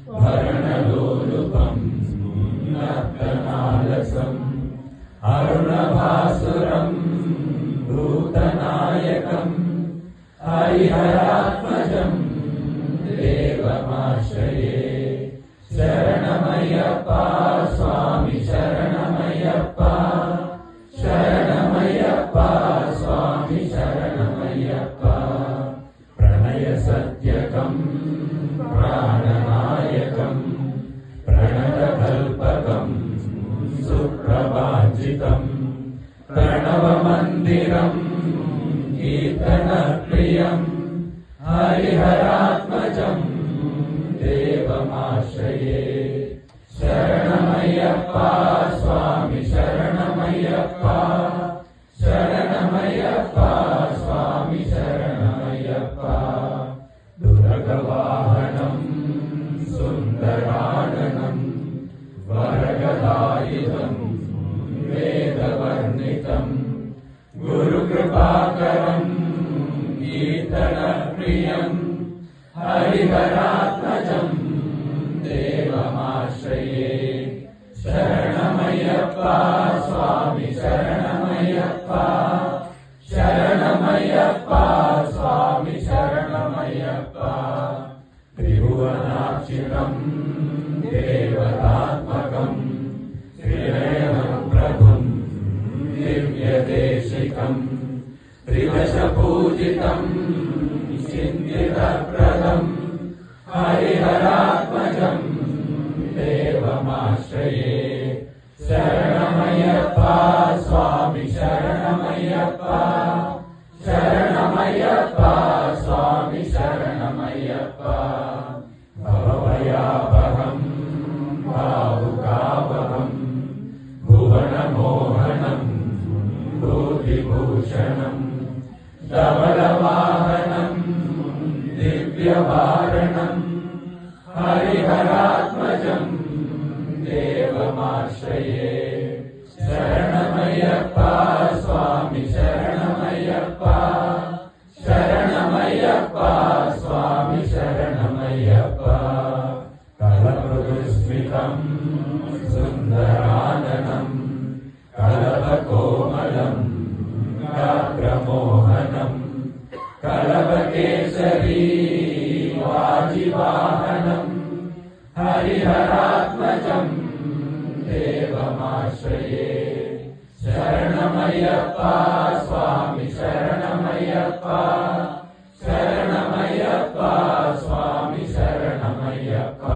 भरणलोलुपं नर्तनालसम् अरुणभासुरं भूतनायकं हरिहरात्मजं देवमाश्रये। शरणमय्यप्पा स्वामी शरणमय्यप्पा, शरणमय्यप्पा स्वामी शरणमय्यप्पा। प्रणयसत्यकं प्राणनायकं प्रणतकल्पकं सुप्रभाजितं प्रणवमन्दिरं कीर्तनप्रियं हरिहरात्मजं देवमाश्रये। शरणमय्यप्पा स्वामी शरणमय्यप्पा, शरणमय्यप्पा स्वामी शरणमय्यप्पा। दुर्गवाहनं सुन्दराननं वरगदायुधं वेदवर्णितं गुरुकृपाकरं कीर्तनप्रियं हरिहरात्मजं देवमाश्रये। शरणमय्यप्पा स्वामी शरणमय्यप्पा, शरणमय्यप्पा स्वामी शरणमय्यप्पा। त्रिभुवनार्चितं देवतात्मकं त्रिनयनप्रभुं दिव्यदेशिकं त्रिदशपूजितं चिन्तितप्रदं हरिहरात्मजं देवमाश्रये। शरणमय्यप्पा स्वामी शरणमय्यप्पा, शरणमय्यप्पा स्वामी शरणमय्यप्पा। भवभयापहं भावुकावहं भुवनमोहनं भूतिभूषणं धवलवाहनं दिव्यवारणं हरिहरात्मजं देवमाश्रये। शरणमय्यप्पा स्वामी शरणमय्यप्पा, शरणमय्यप्पा स्वामी शरणमय्यप्पा। कलमृदुस्मितं सुन्दराननं कलभकोमलं गात्रमोहनं कलभकेसरी वाजिवाहनं हरिहरात्मजं देवमाश्रये। शरणमय्यप्पा